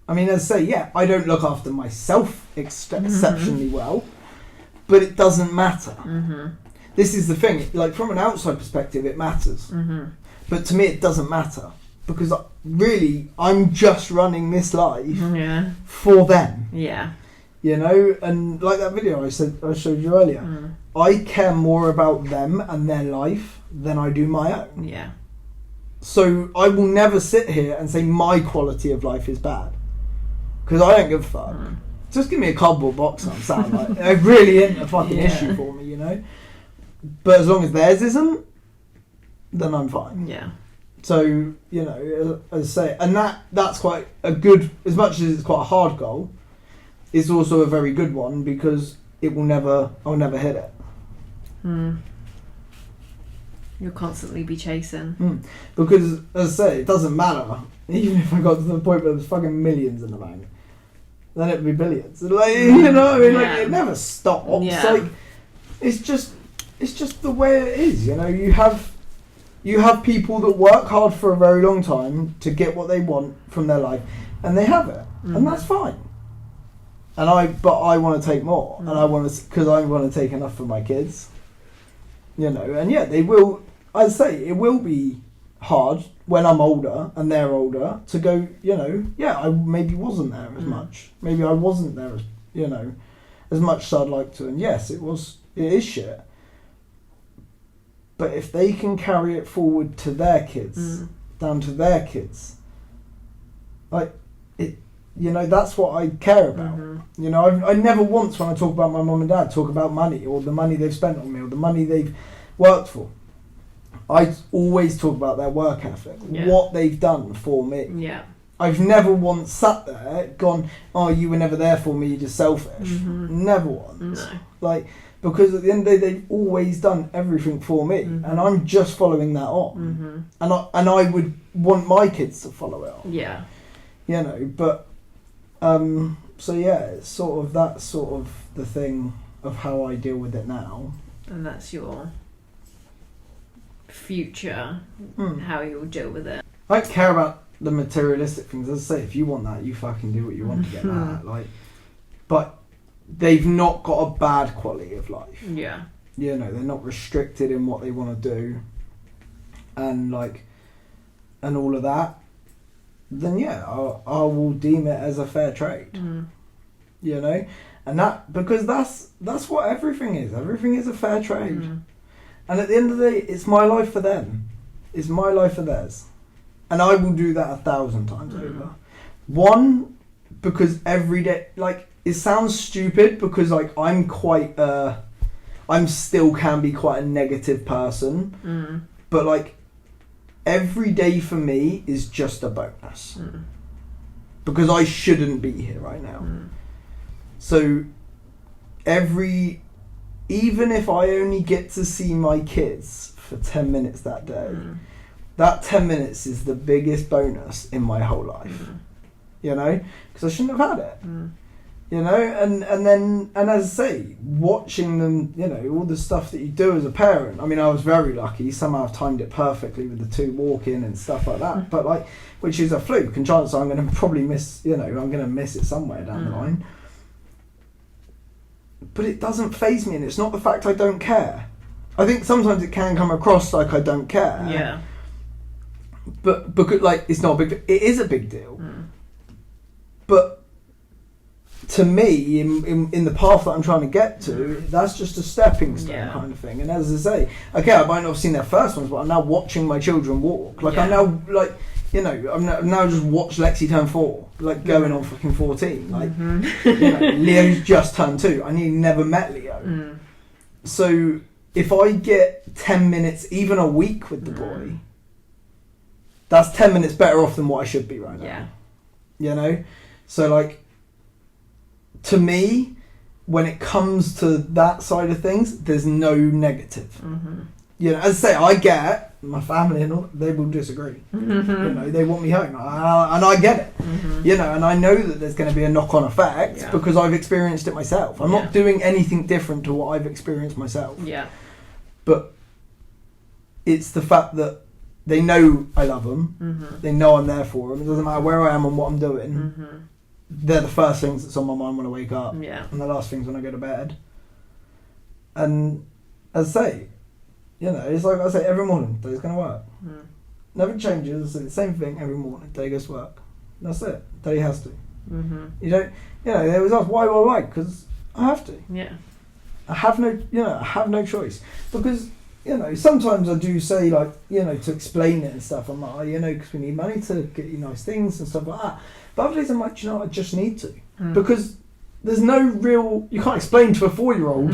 I mean, as I say, I don't look after myself exceptionally well. But it doesn't matter. This is the thing. Like, from an outside perspective, it matters. But to me, it doesn't matter. Because really, I'm just running this life for them. Yeah. You know? And like that video I showed you earlier. I care more about them and their life than I do my own. Yeah. So I will never sit here and say my quality of life is bad. Because I don't give a fuck. Just give me a cardboard box and I'm sad. Like, it really isn't a fucking issue for me, you know? But as long as theirs isn't, then I'm fine. Yeah. So, you know, as I say, and that's quite a good, as much as it's quite a hard goal, it's also a very good one because I'll never hit it. You'll constantly be chasing. Because, as I say, it doesn't matter. Even if I got to the point where there's fucking millions in the bank. Then it'd be billions. Like, you know what I mean? Like, it never stops. Like, it's just the way it is, you know. You have people that work hard for a very long time to get what they want from their life, and they have it, and that's fine. But I want to take more, and I want to, because I want to take enough for my kids, you know. And they will. I'd say it will be hard when I'm older and they're older to go, you know, I maybe wasn't there as much. Maybe I wasn't there as, you know, as much as I'd like to. And yes, it is shit. But if they can carry it forward to their kids, down to their kids, like, it, you know, that's what I care about. You know, I never once, when I talk about my mum and dad, talk about money or the money they've spent on me or the money they've worked for. I always talk about their work ethic, what they've done for me. Yeah. I've never once sat there gone, "Oh, you were never there for me, you're just selfish." Never once. No. Like, because at the end of the day, they've always done everything for me, and I'm just following that on. And I would want my kids to follow it on. Yeah. You know, but So yeah, it's sort of that's sort of the thing of how I deal with it now. And that's your future, how you'll deal with it. I don't care about the materialistic things. As I say, if you want that, you fucking do what you want to get that. Like, but they've not got a bad quality of life. Yeah. You know, they're not restricted in what they want to do, and all of that. Then yeah, I will deem it as a fair trade. You know, and that because that's what everything is. Everything is a fair trade. And at the end of the day, it's my life for them. It's my life for theirs. And I will do that 1,000 times over. One, because every day, like, it sounds stupid because, like, I'm still can be quite a negative person. But, like, every day for me is just a bonus. Because I shouldn't be here right now. So, even if I only get to see my kids for 10 minutes that day, that 10 minutes is the biggest bonus in my whole life. You know? Because I shouldn't have had it. You know? And as I say, watching them, you know, all the stuff that you do as a parent. I mean, I was very lucky. Somehow I've timed it perfectly with the 2 walking and stuff like that. But, like, which is a fluke. And chances are I'm going to probably miss, you know, I'm going to miss it somewhere down the line. But it doesn't faze me, and it's not the fact I don't care. I think sometimes it can come across like I don't care. Yeah. But because, like, it's not a big. It is a big deal. But to me, in the path that I'm trying to get to, that's just a stepping stone kind of thing. And as I say, okay, I might not have seen their first ones, but I'm now watching my children walk. Like I'm now like. You know, I've now just watched Lexi turn 4, like going on fucking 14. Like, you know, Leo's just turned 2. I never met Leo. So if I get 10 minutes, even a week with the boy, that's 10 minutes better off than what I should be right now. Yeah. You know? So, like, to me, when it comes to that side of things, there's no negative. You know, as I say, I get my family and all, they will disagree. You know, they want me home, and I get it. You know, and I know that there's going to be a knock-on effect because I've experienced it myself. I'm not doing anything different to what I've experienced myself. Yeah. But it's the fact that they know I love them. They know I'm there for them. It doesn't matter where I am and what I'm doing. They're the first things that's on my mind when I wake up, and the last things when I go to bed. And as I say, you know, it's like I say, every morning, day's going to work. Nothing changes. It's the same thing every morning. Day goes to work. And that's it. Day has to. You don't, you know, they always ask, why? Because I have to. Yeah. I have no choice. Because, you know, sometimes I do say, like, you know, to explain it and stuff, I'm like, you know, because we need money to get you nice things and stuff like that. But other days I'm like, you know, I just need to. Because there's no real, you can't explain to a 4-year-old,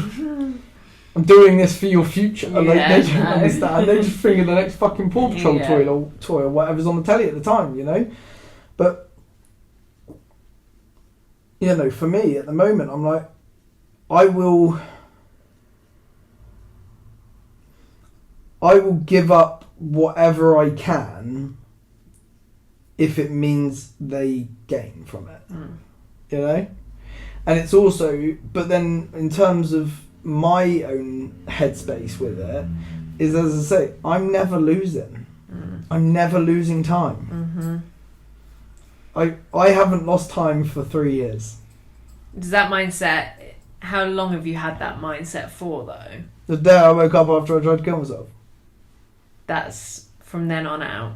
I'm doing this for your future. Like, they don't understand. They just think of the next fucking Paw Patrol toy or whatever's on the telly at the time, you know? But, you know, for me, at the moment, I'm like, I will give up whatever I can if it means they gain from it. You know? And it's also, but then in terms of my own headspace with it, is, as I say, I'm never losing. I'm never losing time. I haven't lost time for 3 years. Does that mindset, how long have you had that mindset for, though? The day I woke up after I tried to kill myself. That's from then on out.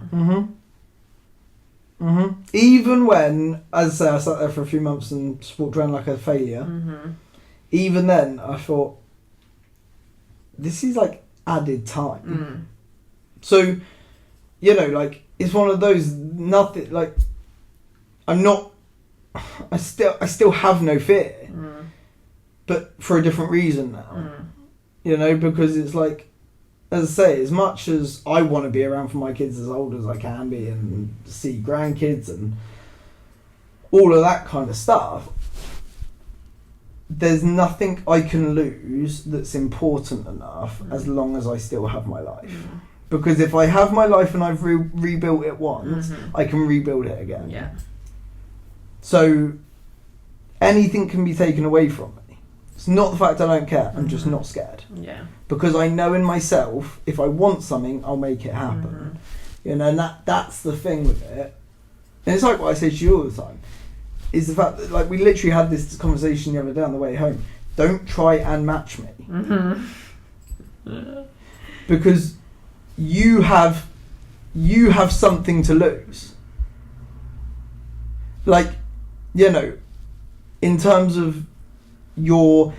Even when, as I say, I sat there for a few months and just walked around like a failure, even then I thought, this is like added time. So, you know, like, it's one of those, nothing, like, I still have no fear, but for a different reason now. You know, because it's like, as I say, as much as I want to be around for my kids as old as I can be and see grandkids and all of that kind of stuff, there's nothing I can lose that's important enough as long as I still have my life. Because if I have my life and I've rebuilt it once, I can rebuild it again. So anything can be taken away from me. It's not the fact I don't care. I'm just not scared. Yeah. Because I know in myself, if I want something, I'll make it happen. You know, and that's the thing with it. And it's like what I say to you all the time, is the fact that, like, we literally had this conversation the other day on the way home. Don't try and match me. Because you have something to lose. Like, you know, in terms of you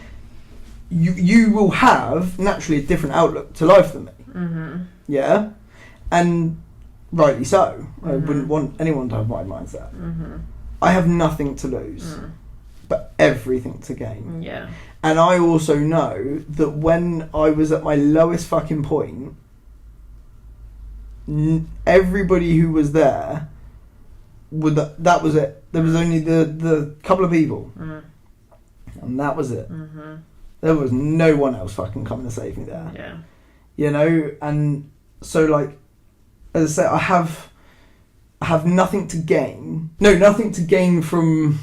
will have naturally a different outlook to life than me. Yeah, and rightly so. I wouldn't want anyone to have my mindset. I have nothing to lose, but everything to gain. Yeah. And I also know that when I was at my lowest fucking point, everybody who was there, that was it. There was only the couple of people. And that was it. There was no one else fucking coming to save me there. Yeah. You know, and so, like, as I say, I have nothing to gain. No, nothing to gain from,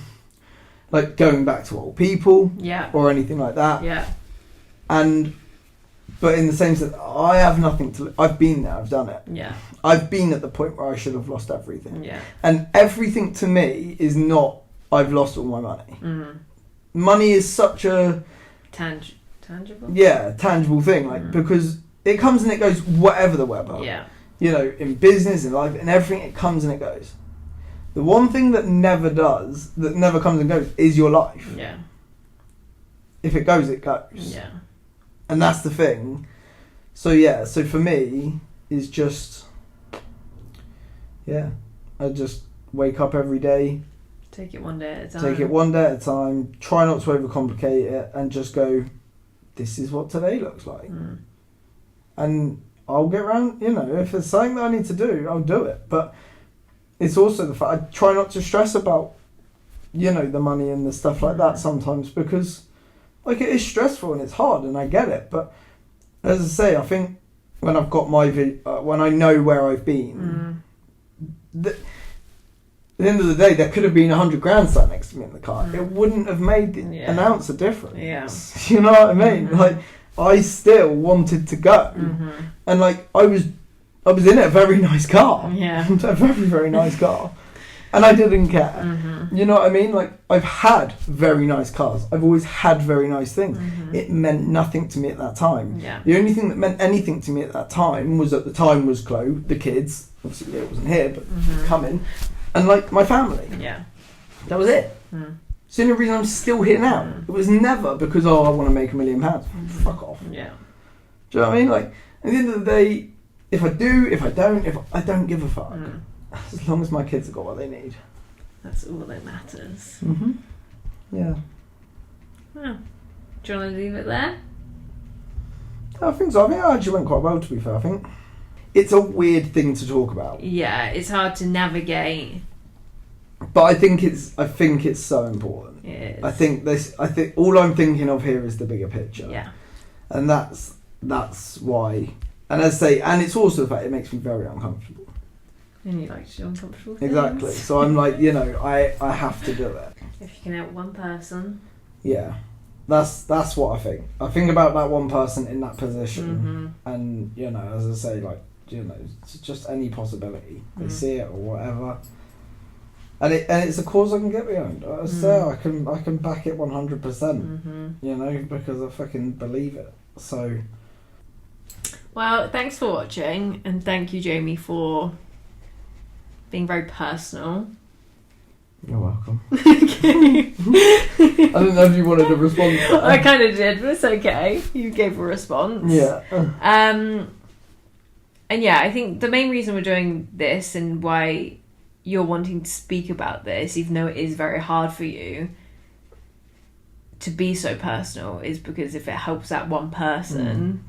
like, going back to old people. Yeah. Or anything like that. Yeah. But in the same sense, I have nothing to... I've been there, I've done it. Yeah. I've been at the point where I should have lost everything. Yeah. And everything to me is not, I've lost all my money. Money is such a... Tangible? Yeah, tangible thing. Like, because it comes and it goes, whatever the weather. Yeah. You know, in business, in life, in everything, it comes and it goes. The one thing that never comes and goes, is your life. Yeah. If it goes, it goes. Yeah. And that's the thing. So yeah, so for me, is just... Yeah. I just wake up every day. Take it one day at a time. Take it one day at a time. Try not to overcomplicate it. And just go, this is what today looks like. And I'll get around, you know, if there's something that I need to do, I'll do it. But it's also the fact, I try not to stress about, you know, the money and the stuff like that sometimes, because, like, it is stressful and it's hard and I get it. But as I say, I think when I've got when I know where I've been, at the end of the day, there could have been 100 grand sat next to me in the car. It wouldn't have made an ounce of difference. Yeah. You know what I mean? Like, I still wanted to go, and like I was in a very nice car. Yeah. A very, very nice car, and I didn't care. You know what I mean? Like, I've had very nice cars. I've always had very nice things. It meant nothing to me at that time. Yeah. The only thing that meant anything to me at that time was Chloe, the kids. Obviously, it wasn't here, but coming, and like my family. Yeah. That was it. It's the only reason I'm still here now. It was never because, I want to make £1 million. Fuck off. Yeah. Do you know what I mean? Like, at the end of the day, if I do, if I don't give a fuck. As long as my kids have got what they need. That's all that matters. Yeah. Well, do you want to leave it there? I think so. I think it actually went quite well, to be fair. I think it's a weird thing to talk about. Yeah, it's hard to navigate. But I think it's so important. It is. I think all I'm thinking of here is the bigger picture. Yeah. And that's why. And as I say, and it's also the fact it makes me very uncomfortable. And you like to do uncomfortable things. Exactly. So I'm like, you know, I have to do it. If you can help one person. Yeah. That's what I think. I think about that one person in that position, and, you know, as I say, like, you know, it's just any possibility. They see it or whatever. And it's a cause I can get behind. As I say, I can back it 100%. You know, because I fucking believe it. So. Well, thanks for watching, and thank you, Jamie, for being very personal. You're welcome. I don't know if you wanted to respond to that. I kind of did, but it's okay. You gave a response. Yeah. And yeah, I think the main reason we're doing this and why you're wanting to speak about this, even though it is very hard for you to be so personal, is because if it helps that one person,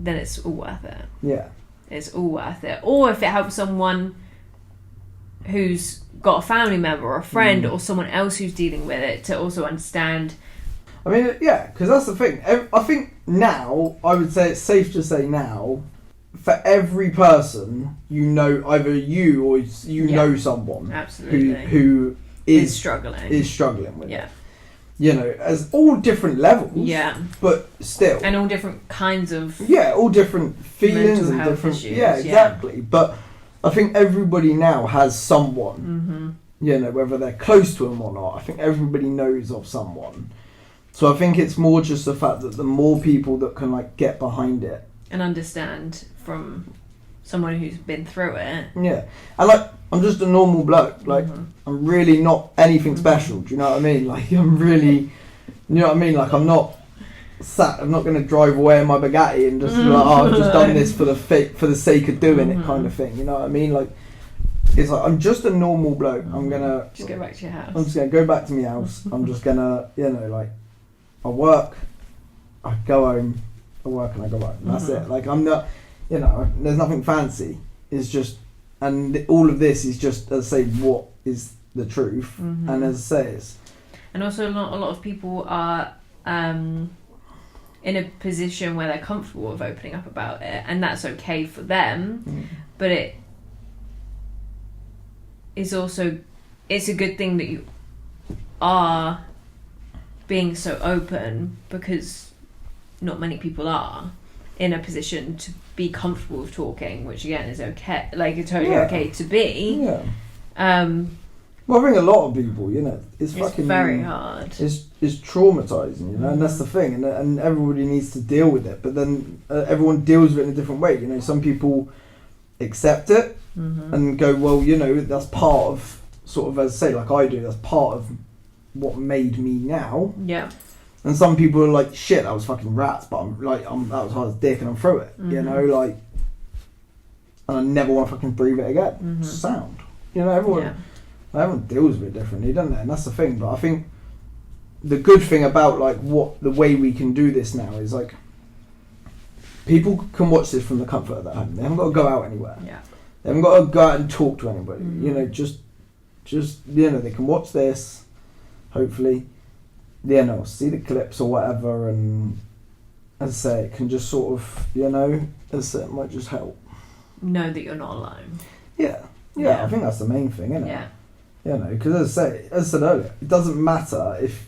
then it's all worth it. Yeah. It's all worth it. Or if it helps someone who's got a family member or a friend or someone else who's dealing with it to also understand. I mean, yeah, because that's the thing. I think now, I would say it's safe to say now, for every person, you know, either you or you know someone Absolutely. who is struggling with it. as all different levels. Yeah. But still. And all different kinds of... Yeah, all different feelings mental and health different... issues, Yeah, exactly. But I think everybody now has someone, whether they're close to them or not. I think everybody knows of someone. So I think it's more just the fact that the more people that can, like, get behind it. And understand from someone who's been through it. Yeah. And, like, I'm just a normal bloke. Like, I'm really not anything special. Do you know what I mean? Like, I'm really... You know what I mean? Like, I'm not going to drive away in my Bugatti and just be like, oh, I've just done this for the sake of doing it kind of thing. You know what I mean? Like, it's like, I'm just a normal bloke. I'm going to... Just go back to your house. I'm just going to go back to my house. I'm just going to, like... I work, I go home, I work and I go home. That's it. Like, I'm not, there's nothing fancy. It's just, and all of this is just, as I say, what is the truth. And as I say, it's... And also not a lot of people are in a position where they're comfortable with opening up about it. And that's okay for them. But it is also, it's a good thing that you are... being so open, because not many people are in a position to be comfortable with talking, which again is okay, like it's totally okay to be. Yeah. Well, I think a lot of people, it's fucking very hard. It's traumatizing, and that's the thing, and everybody needs to deal with it. But then everyone deals with it in a different way. Some people accept it and go, well, that's part of sort of, as I say, like I do. That's part of what made me now. Yeah. And some people are like, shit, that was fucking rats, but that was hard as dick and I'm through it. And I never want to fucking breathe it again. Sound. Everyone deals with it differently, don't they? And that's the thing. But I think the good thing about like the way we can do this now is like people can watch this from the comfort of their home. They haven't got to go out anywhere. Yeah. They haven't got to go out and talk to anybody. Just they can watch this. Hopefully, see the clips or whatever, and as I say, it can just sort of, as I say, it might just help. Know that you're not alone. Yeah, I think that's the main thing, isn't it? Yeah. Because as I said earlier, it doesn't matter if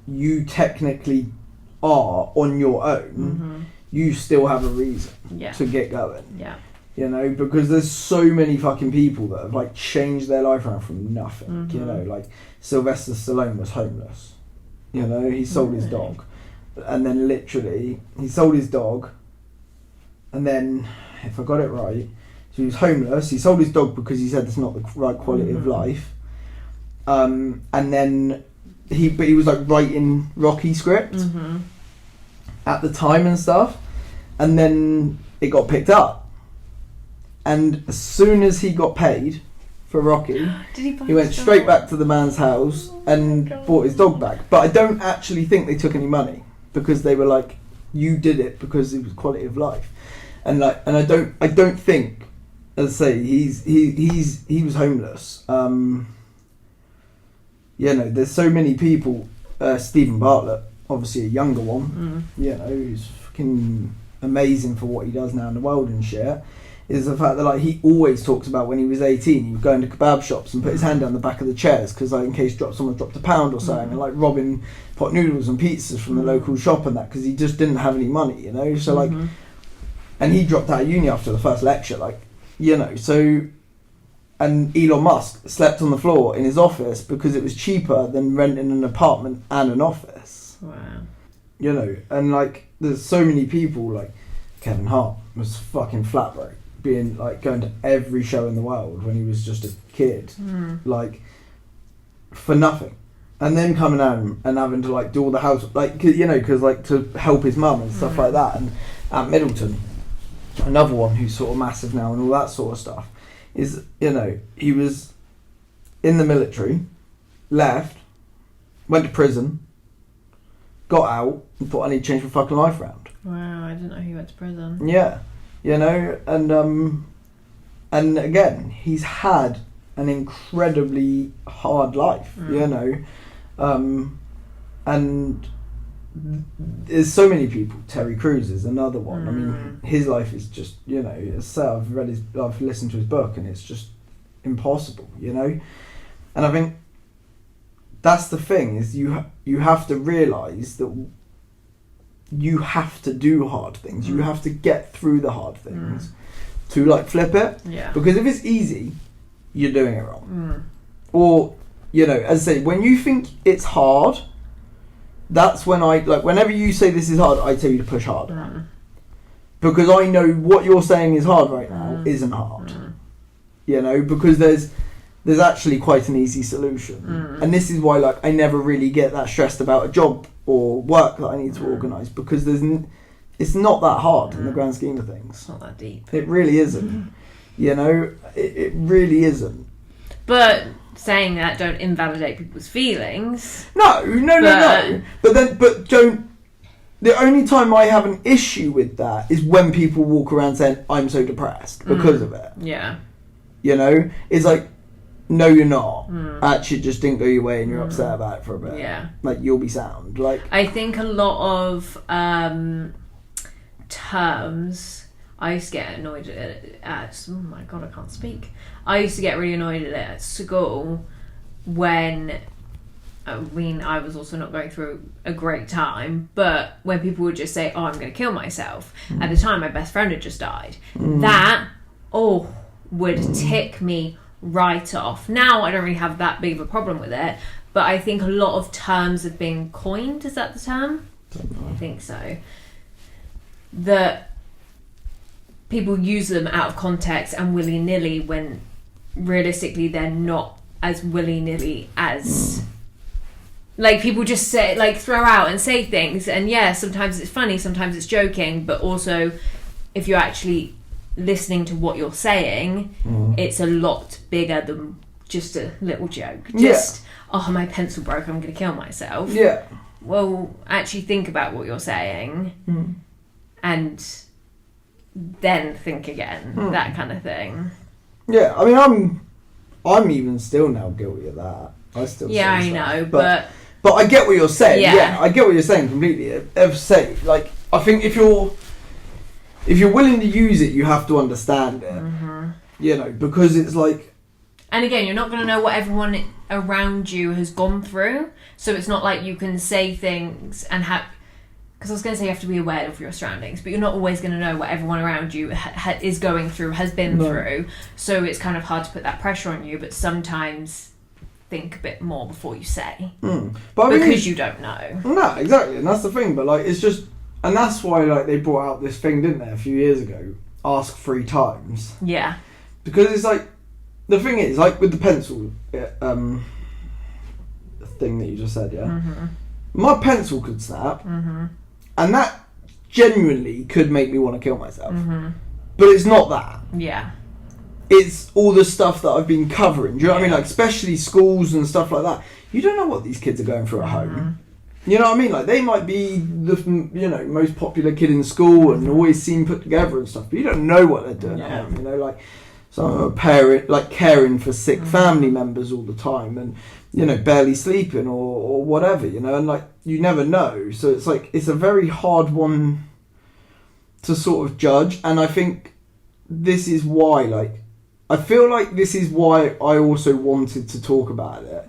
you technically are on your own, you still have a reason to get going. Yeah. Because there's so many fucking people that have like changed their life around from nothing. Like Sylvester Stallone was homeless. He sold his dog, and then literally he sold his dog, and then if I got it right, so he was homeless. He sold his dog because he said it's not the right quality of life. And then he was like writing Rocky script at the time and stuff, and then it got picked up. And as soon as he got paid for Rocky, he went straight back to the man's house and bought his dog back. But I don't actually think they took any money, because they were like, you did it because it was quality of life. And I don't think, as I say, he was homeless. There's so many people. Stephen Bartlett, obviously a younger one, who's fucking amazing for what he does now in the world and shit. Is the fact that like he always talks about when he was 18, he would go into kebab shops and put his hand down the back of the chairs because like in case someone dropped a pound or something, and like robbing pot noodles and pizzas from the local shop and that, because he just didn't have any money, so like, and he dropped out of uni after the first lecture, so, and Elon Musk slept on the floor in his office because it was cheaper than renting an apartment and an office. Wow. And like there's so many people, like Kevin Hart was fucking flat broke, being like going to every show in the world when he was just a kid, like for nothing, and then coming home and having to like do all the house, like because like to help his mum and stuff like that. And at Middleton, another one who's sort of massive now and all that sort of stuff, is he was in the military, left, went to prison, got out, and thought I need to change my fucking life around. Wow, I didn't know he went to prison. Yeah. And again, he's had an incredibly hard life, and there's so many people. Terry Crews is another one. I mean, his life is just, I've listened to his book, and it's just impossible, And I think that's the thing, is you have to realise that you have to do hard things. You have to get through the hard things to like flip it. Yeah. Because if it's easy, you're doing it wrong. Or, you know, as I say, when you think it's hard, that's when whenever you say this is hard, I tell you to push harder. Because I know what you're saying is hard right now isn't hard. You know, because there's actually quite an easy solution. And this is why, like, I never really get that stressed about a job or work that I need to organise, because it's not that hard in the grand scheme of things. It's not that deep. It really isn't. You know, it really isn't. But saying that, don't invalidate people's feelings. No. But don't. The only time I have an issue with that is when people walk around saying, I'm so depressed because of it. Yeah. You know? It's like, no, you're not. Actually, it just didn't go your way and you're upset about it for a bit. Yeah. Like, you'll be sound. Like, I think a lot of terms, I used to get annoyed at oh my god, I can't speak. I used to get really annoyed at it at school when, I mean, I was also not going through a great time, but when people would just say, oh, I'm going to kill myself. At the time, my best friend had just died. That, would tick me right off. Now, I don't really have that big of a problem with it, but I think a lot of terms have been coined. Is that the term? I think so. That people use them out of context and willy-nilly when realistically they're not as willy-nilly as... Like, people just say, like, throw out and say things, and yeah, sometimes it's funny, sometimes it's joking, but also, if you're actually listening to what you're saying, it's a lot bigger than just a little joke. Just, oh, my pencil broke, I'm going to kill myself. yeah. Well, actually think about what you're saying, and then think again, that kind of thing. Yeah, I mean, I'm even still now guilty of that. I still Yeah, I say stuff, know, but I get what you're saying. Yeah. Yeah, I get what you're saying completely. Say, like, I think if you're willing to use it, you have to understand it. You know, because it's like... And again, you're not going to know what everyone around you has gone through, so it's not like you can say things and have... Because I was going to say you have to be aware of your surroundings, but you're not always going to know what everyone around you is going through, has been through, so it's kind of hard to put that pressure on you, but sometimes... think a bit more before you say, but because you don't know. No, exactly, and that's the thing. But like, it's just, and that's why like they brought out this thing, didn't they, a few years ago? Ask 3 times. Yeah. Because it's like, the thing is, like with the pencil thing that you just said, my pencil could snap, and that genuinely could make me want to kill myself. But it's not that. Yeah. It's all the stuff that I've been covering. Do you know what I mean? Like, especially schools and stuff like that. You don't know what these kids are going through at home. You know what I mean? Like, they might be the most popular kid in school and always seem put together and stuff, but you don't know what they're doing at home. You know, like some parent, like caring for sick family members all the time, and barely sleeping or whatever. You know, and like you never know. So it's like it's a very hard one to sort of judge, and I think this is why like. I feel like this is why I also wanted to talk about it,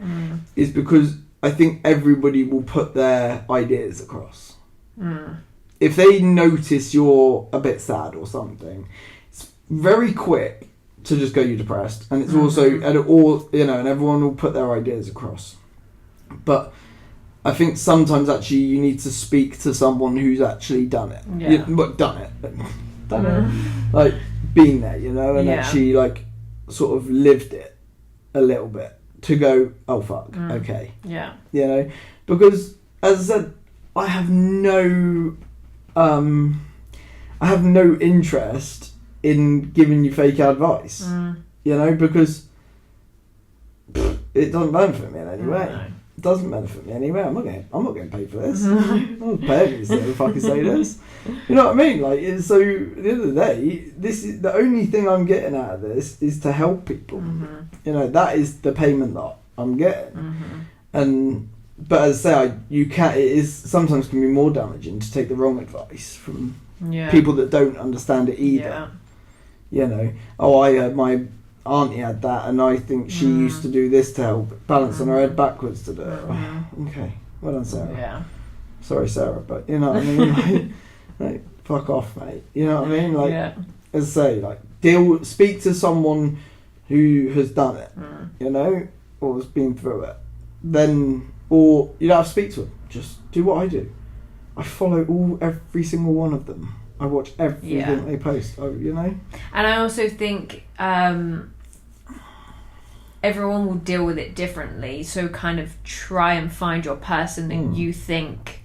is because I think everybody will put their ideas across. If they notice you're a bit sad or something, it's very quick to just go, you're depressed. And it's also, and everyone will put their ideas across. But I think sometimes actually you need to speak to someone who's actually done it. Yeah. Done it. Like, been there, and actually like sort of lived it a little bit to go, oh fuck, okay. Yeah. Because as I said, I have no interest in giving you fake advice. Because it doesn't benefit me in any way. No. It doesn't benefit me anyway. I'm not getting paid for this. I'm not paying me to fucking say this. You know what I mean? Like, so at the end of the day, this is the only thing I'm getting out of this is to help people. That is the payment that I'm getting. But as I say, it is sometimes can be more damaging to take the wrong advice from people that don't understand it either. I auntie had that, and I think she used to do this to help balance on her head backwards to do it. Okay, well done, Sarah. Yeah. Sorry, Sarah, but you know what I mean. Like, fuck off, mate. You know what I mean? Like, as I say, like, speak to someone who has done it, you know, or has been through it. Then, or you don't have to speak to them. Just do what I do. I follow every single one of them. I watch everything they post. You know. And I also think everyone will deal with it differently. So kind of try and find your person that you think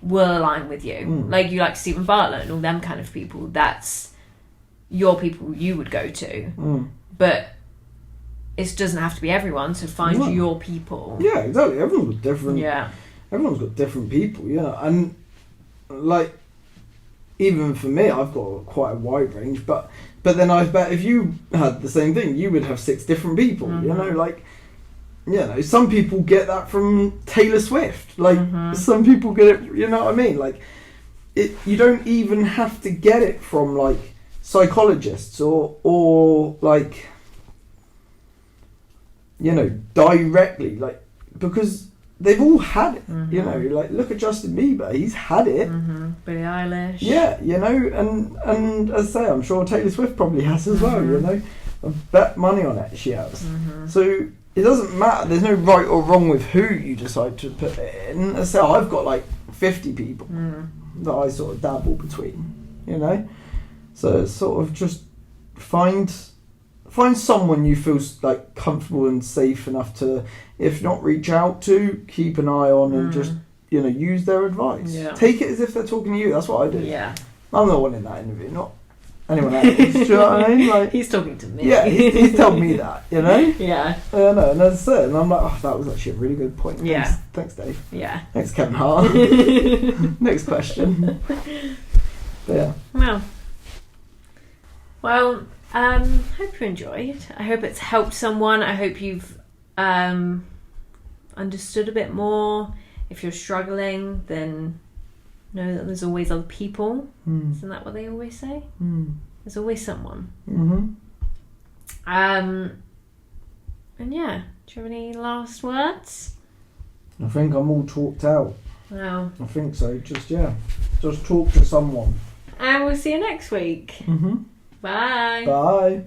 will align with you. Like you like Stephen Bartlett and all them kind of people. That's your people you would go to. But it doesn't have to be everyone. So find your people. Yeah, exactly. Everyone's got different. Yeah. Everyone's got different people. Yeah, and like. Even for me, I've got quite a wide range, but then I bet if you had the same thing, you would have 6 different people. You know, like, you know, some people get that from Taylor Swift. Like, some people get it. You know what I mean? Like, you don't even have to get it from like psychologists or like, you know, directly, like, because they've all had it, you know. Like, look at Justin Bieber; he's had it. Billie Eilish. Yeah, you know, and as I say, I'm sure Taylor Swift probably has as well. You know, I bet money on it she has. So it doesn't matter. There's no right or wrong with who you decide to put it in. As I say, I've got like 50 people that I sort of dabble between. You know, so it's sort of just find someone you feel like comfortable and safe enough to, if not reach out to, keep an eye on and just, you know, use their advice. Yeah. Take it as if they're talking to you. That's what I do. Yeah. I'm the one in that interview, not anyone else. Do you know what I mean? Like, he's talking to me. Yeah, he's told me that, you know? Yeah. No, and that's it. And I'm like, oh, that was actually a really good point. Thanks, Dave. Yeah. Thanks, Kevin Hart. Next question. But yeah. Well, hope you enjoyed. I hope it's helped someone. I hope you've understood a bit more. If you're struggling, then know that there's always other people. Isn't that what they always say? There's always someone. And yeah, do you have any last words? I think I'm all talked out. Well, I think so. Just talk to someone. And we'll see you next week. Bye. Bye.